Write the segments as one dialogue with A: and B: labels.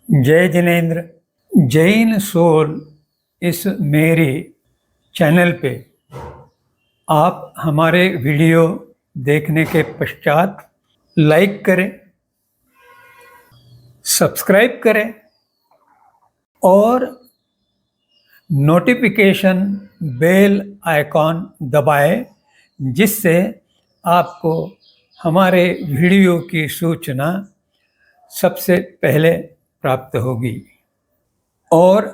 A: जय जिनेन्द्र। जैन सोल इस मेरे चैनल पे आप हमारे वीडियो देखने के पश्चात लाइक करें, सब्सक्राइब करें और नोटिफिकेशन बेल आइकॉन दबाएं, जिससे आपको हमारे वीडियो की सूचना सबसे पहले प्राप्त होगी। और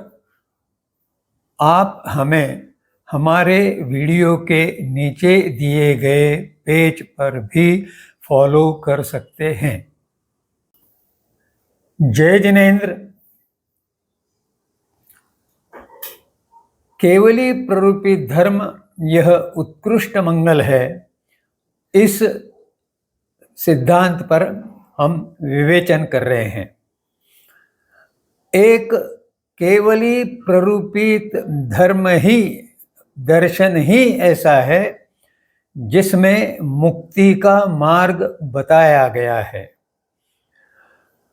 A: आप हमें हमारे वीडियो के नीचे दिए गए पेज पर भी फॉलो कर सकते हैं। जय जिनेन्द्र। केवली प्ररूपी धर्म यह उत्कृष्ट मंगल है, इस सिद्धांत पर हम विवेचन कर रहे हैं। एक केवली प्ररूपित धर्म ही, दर्शन ही ऐसा है जिसमें मुक्ति का मार्ग बताया गया है।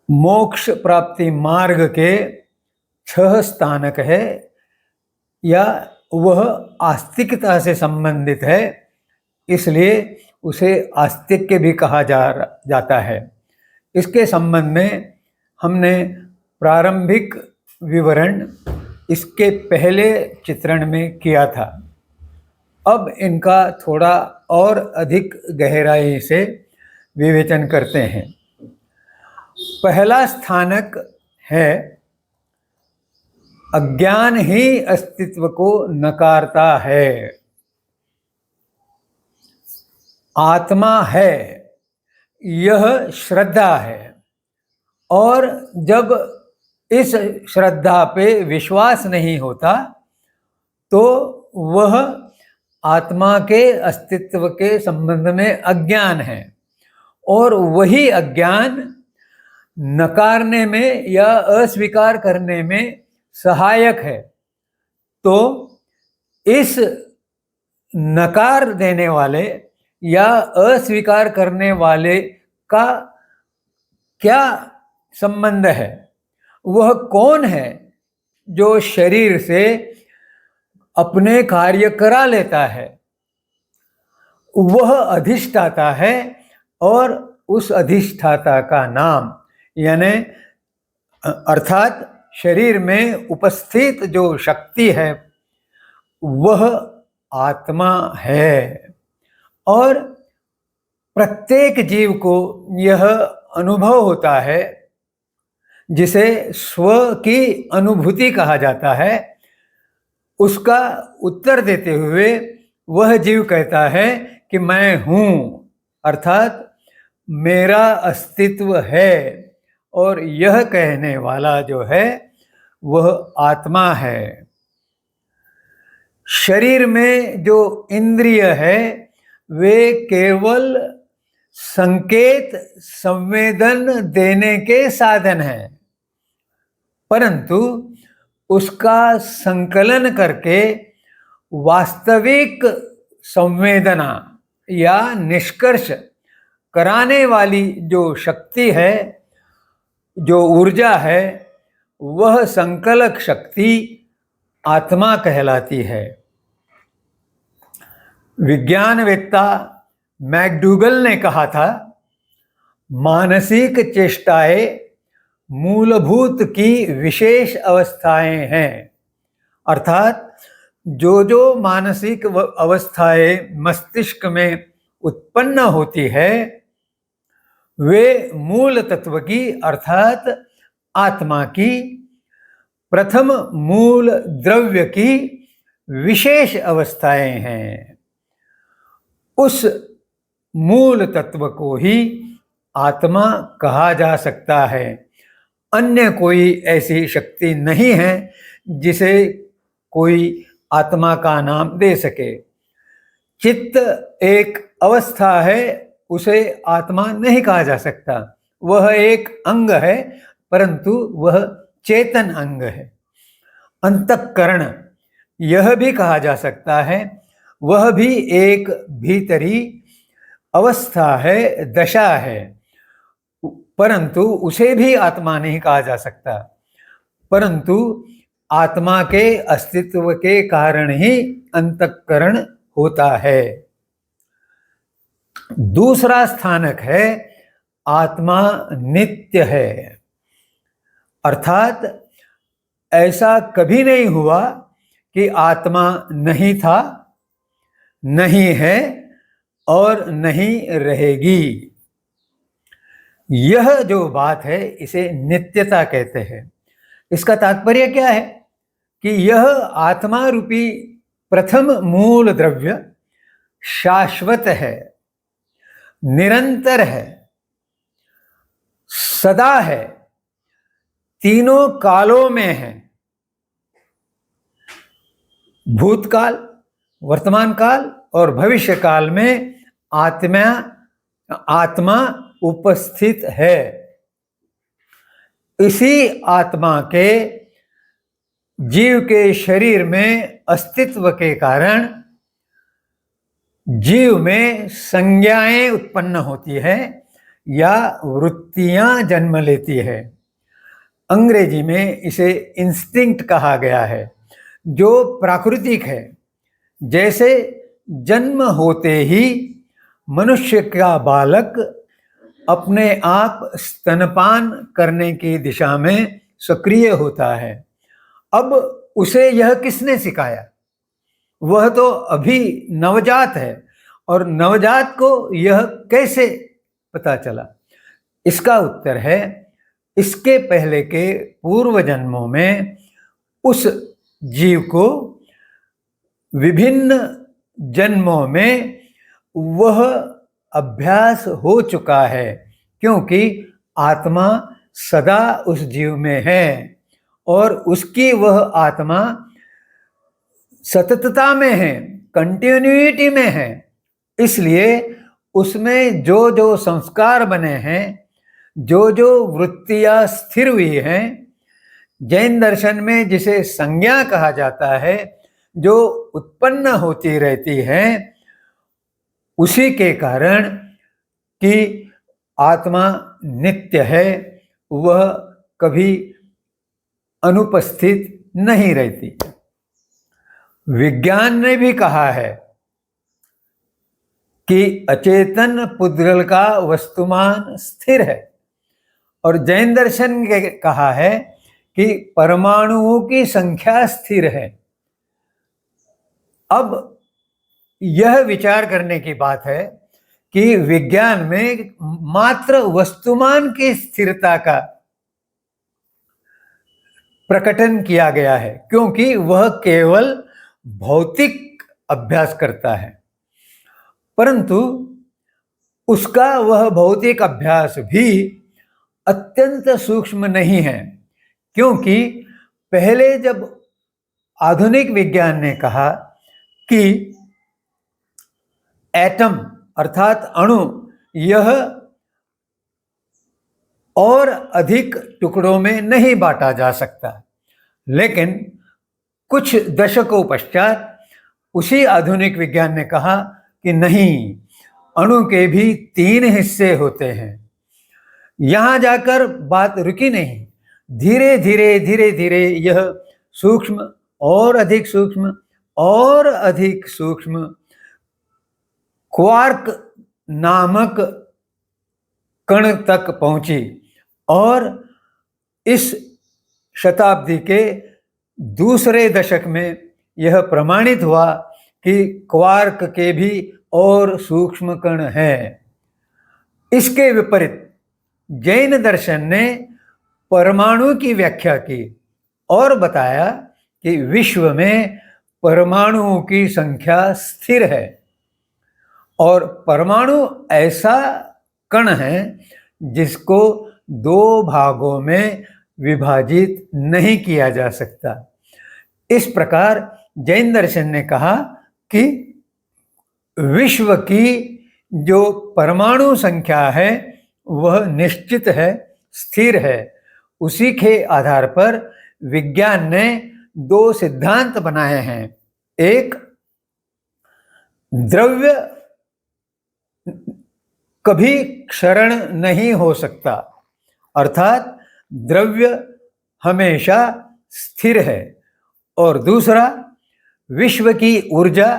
A: मोक्ष प्राप्ति मार्ग के 6 स्थानक है या वह आस्तिकता से संबंधित है, इसलिए उसे आस्तिक्य भी कहा जाता है। इसके संबंध में हमने प्रारंभिक विवरण इसके पहले चित्रण में किया था। अब इनका थोड़ा और अधिक गहराई से विवेचन करते हैं। पहला स्थानक है अज्ञान ही अस्तित्व को नकारता है। आत्मा है, यह श्रद्धा है, और जब इस श्रद्धा पे विश्वास नहीं होता तो वह आत्मा के अस्तित्व के संबंध में अज्ञान है, और वही अज्ञान नकारने में या अस्वीकार करने में सहायक है। तो इस नकार देने वाले या अस्वीकार करने वाले का क्या संबंध है? वह कौन है जो शरीर से अपने कार्य करा लेता है? वह अधिष्ठाता है, और उस अधिष्ठाता का नाम यानी अर्थात शरीर में उपस्थित जो शक्ति है वह आत्मा है। और प्रत्येक जीव को यह अनुभव होता है, जिसे स्व की अनुभूति कहा जाता है। उसका उत्तर देते हुए वह जीव कहता है कि मैं हूँ, अर्थात मेरा अस्तित्व है, और यह कहने वाला जो है वह आत्मा है। शरीर में जो इंद्रिय है वे केवल संकेत, संवेदन देने के साधन हैं, परंतु उसका संकलन करके वास्तविक संवेदना या निष्कर्ष कराने वाली जो शक्ति है, जो ऊर्जा है, वह संकलक शक्ति आत्मा कहलाती है। विज्ञानवेत्ता मैकडूगल ने कहा था, मानसिक चेष्टाएं मूलभूत की विशेष अवस्थाएं हैं। अर्थात जो जो मानसिक अवस्थाएं मस्तिष्क में उत्पन्न होती है वे मूल तत्व की, अर्थात आत्मा की, प्रथम मूल द्रव्य की विशेष अवस्थाएं हैं। उस मूल तत्व को ही आत्मा कहा जा सकता है। अन्य कोई ऐसी शक्ति नहीं है जिसे कोई आत्मा का नाम दे सके। चित्त एक अवस्था है, उसे आत्मा नहीं कहा जा सकता। वह एक अंग है, परंतु वह चेतन अंग है। अंतःकरण यह भी कहा जा सकता है, वह भी एक भीतरी अवस्था है, दशा है, परंतु उसे भी आत्मा नहीं कहा जा सकता, परंतु आत्मा के अस्तित्व के कारण ही अंतःकरण होता है। दूसरा स्थानक है आत्मा नित्य है, अर्थात ऐसा कभी नहीं हुआ कि आत्मा नहीं था, नहीं है और नहीं रहेगी। यह जो बात है इसे नित्यता कहते हैं। इसका तात्पर्य क्या है कि यह आत्मा रूपी प्रथम मूल द्रव्य शाश्वत है, निरंतर है, सदा है, तीनों कालों में है, भूतकाल, वर्तमान काल और भविष्य काल में आत्मा उपस्थित है। इसी आत्मा के जीव के शरीर में अस्तित्व के कारण जीव में संज्ञाएं उत्पन्न होती है या वृत्तियां जन्म लेती है। अंग्रेजी में इसे इंस्टिंक्ट कहा गया है, जो प्राकृतिक है। जैसे जन्म होते ही मनुष्य का बालक अपने आप स्तनपान करने की दिशा में सक्रिय होता है। अब उसे यह किसने सिखाया? वह तो अभी नवजात है, और नवजात को यह कैसे पता चला? इसका उत्तर है, इसके पहले के पूर्व जन्मों में उस जीव को विभिन्न जन्मों में वह अभ्यास हो चुका है, क्योंकि आत्मा सदा उस जीव में है और उसकी वह आत्मा सततता में है, कंटिन्यूटी में है। इसलिए उसमें जो जो संस्कार बने हैं, जो जो वृत्तियां स्थिर हुई हैं, जैन दर्शन में जिसे संज्ञा कहा जाता है, जो उत्पन्न होती रहती है, उसी के कारण कि आत्मा नित्य है, वह कभी अनुपस्थित नहीं रहती। विज्ञान ने भी कहा है कि अचेतन पुद्गल का वस्तुमान स्थिर है, और जैन दर्शन ने कहा है कि परमाणुओं की संख्या स्थिर है। अब यह विचार करने की बात है कि विज्ञान में मात्र वस्तुमान की स्थिरता का प्रकटन किया गया है, क्योंकि वह केवल भौतिक अभ्यास करता है, परंतु उसका वह भौतिक अभ्यास भी अत्यंत सूक्ष्म नहीं है। क्योंकि पहले जब आधुनिक विज्ञान ने कहा कि एटम अर्थात अणु यह और अधिक टुकड़ों में नहीं बांटा जा सकता, लेकिन कुछ दशकों पश्चात उसी आधुनिक विज्ञान ने कहा कि नहीं, अणु के भी 3 हिस्से होते हैं। यहां जाकर बात रुकी नहीं, धीरे धीरे धीरे धीरे यह सूक्ष्म और अधिक सूक्ष्म और अधिक सूक्ष्म क्वार्क नामक कण तक पहुंची, और इस शताब्दी के दूसरे दशक में यह प्रमाणित हुआ कि क्वार्क के भी और सूक्ष्म कण हैं। इसके विपरीत जैन दर्शन ने परमाणु की व्याख्या की और बताया कि विश्व में परमाणुओं की संख्या स्थिर है, और परमाणु ऐसा कण है जिसको 2 भागों में विभाजित नहीं किया जा सकता। इस प्रकार जैन दर्शन ने कहा कि विश्व की जो परमाणु संख्या है वह निश्चित है, स्थिर है। उसी के आधार पर विज्ञान ने 2 सिद्धांत बनाए हैं। एक, द्रव्य कभी क्षरण नहीं हो सकता, अर्थात द्रव्य हमेशा स्थिर है, और दूसरा विश्व की ऊर्जा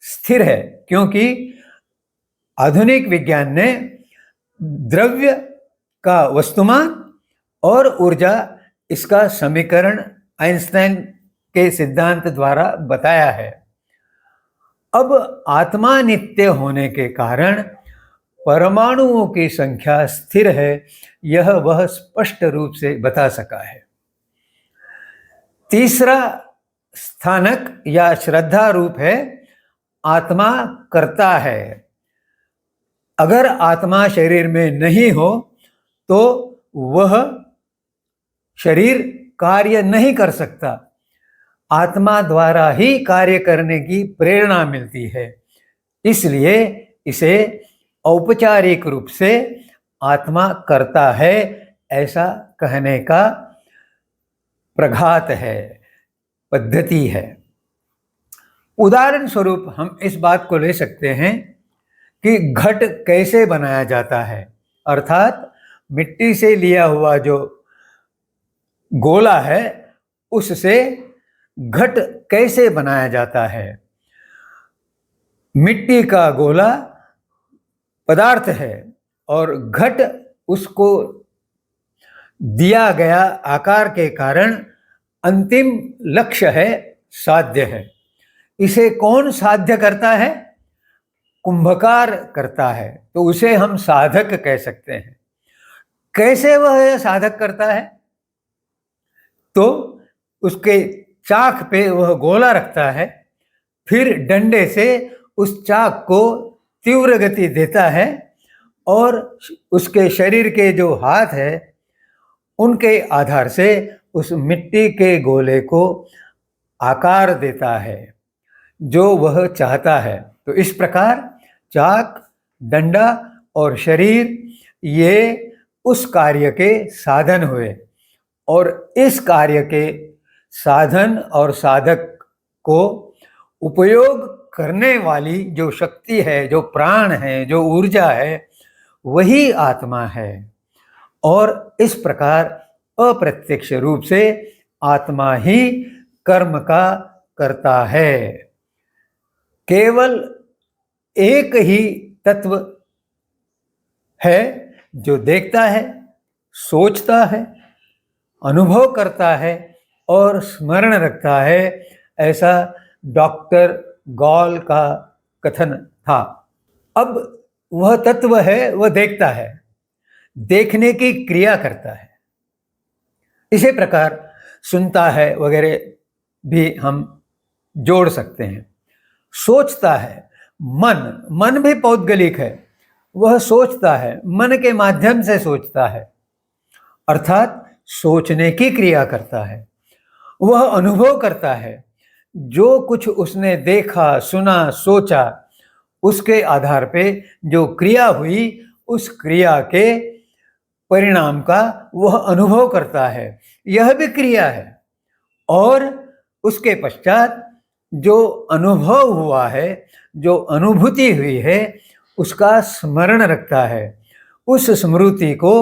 A: स्थिर है, क्योंकि आधुनिक विज्ञान ने द्रव्य का वस्तुमान और ऊर्जा इसका समीकरण आइंस्टाइन के सिद्धांत द्वारा बताया है। अब आत्मा नित्य होने के कारण परमाणुओं की संख्या स्थिर है, यह वह स्पष्ट रूप से बता सका है। तीसरा स्थानक या श्रद्धा रूप है आत्मा करता है। अगर आत्मा शरीर में नहीं हो तो वह शरीर कार्य नहीं कर सकता। आत्मा द्वारा ही कार्य करने की प्रेरणा मिलती है, इसलिए इसे औपचारिक रूप से आत्मा करता है ऐसा कहने का प्रघात है, पद्धति है। उदाहरण स्वरूप हम इस बात को ले सकते हैं कि घट कैसे बनाया जाता है, अर्थात मिट्टी से लिया हुआ जो गोला है उससे घट कैसे बनाया जाता है। मिट्टी का गोला पदार्थ है और घट उसको दिया गया आकार के कारण अंतिम लक्ष्य है, साध्य है। इसे कौन साध्य करता है? कुंभकार करता है, तो उसे हम साधक कह सकते हैं। कैसे वह साधक करता है? तो उसके चाक पे वह गोला रखता है, फिर डंडे से उस चाक को तीव्र गति देता है और उसके शरीर के जो हाथ है उनके आधार से उस मिट्टी के गोले को आकार देता है जो वह चाहता है। तो इस प्रकार चाक, डंडा और शरीर ये उस कार्य के साधन हुए, और इस कार्य के साधन और साधक को उपयोग करने वाली जो शक्ति है, जो प्राण है, जो ऊर्जा है, वही आत्मा है। और इस प्रकार अप्रत्यक्ष रूप से आत्मा ही कर्म का करता है। केवल एक ही तत्व है जो देखता है, सोचता है, अनुभव करता है और स्मरण रखता है, ऐसा डॉक्टर गॉल का कथन था। अब वह तत्व है, वह देखता है, देखने की क्रिया करता है। इसी प्रकार सुनता है वगैरह भी हम जोड़ सकते हैं। सोचता है, मन भी पौद्गलिक है, वह सोचता है, मन के माध्यम से सोचता है, अर्थात सोचने की क्रिया करता है। वह अनुभव करता है, जो कुछ उसने देखा, सुना, सोचा, उसके आधार पे जो क्रिया हुई, उस क्रिया के परिणाम का वह अनुभव करता है। यह भी क्रिया है। और उसके पश्चात जो अनुभव हुआ है, जो अनुभूति हुई है, उसका स्मरण रखता है। उस स्मृति को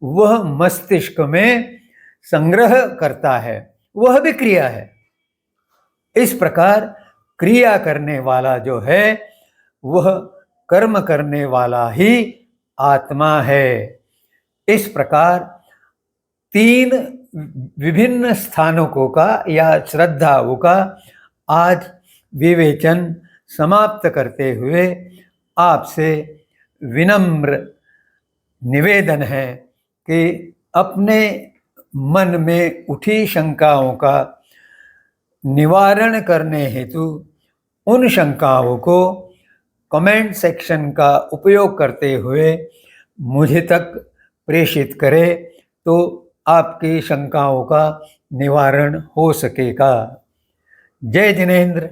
A: वह मस्तिष्क में संग्रह करता है, वह भी क्रिया है। इस प्रकार क्रिया करने वाला जो है वह कर्म करने वाला ही आत्मा है। इस प्रकार तीन विभिन्न स्थानकों का या श्रद्धाओं का आज विवेचन समाप्त करते हुए आपसे विनम्र निवेदन है कि अपने मन में उठी शंकाओं का निवारण करने हेतु उन शंकाओं को कमेंट सेक्शन का उपयोग करते हुए मुझे तक प्रेषित करें, तो आपकी शंकाओं का निवारण हो सकेगा। जय जिनेंद्र।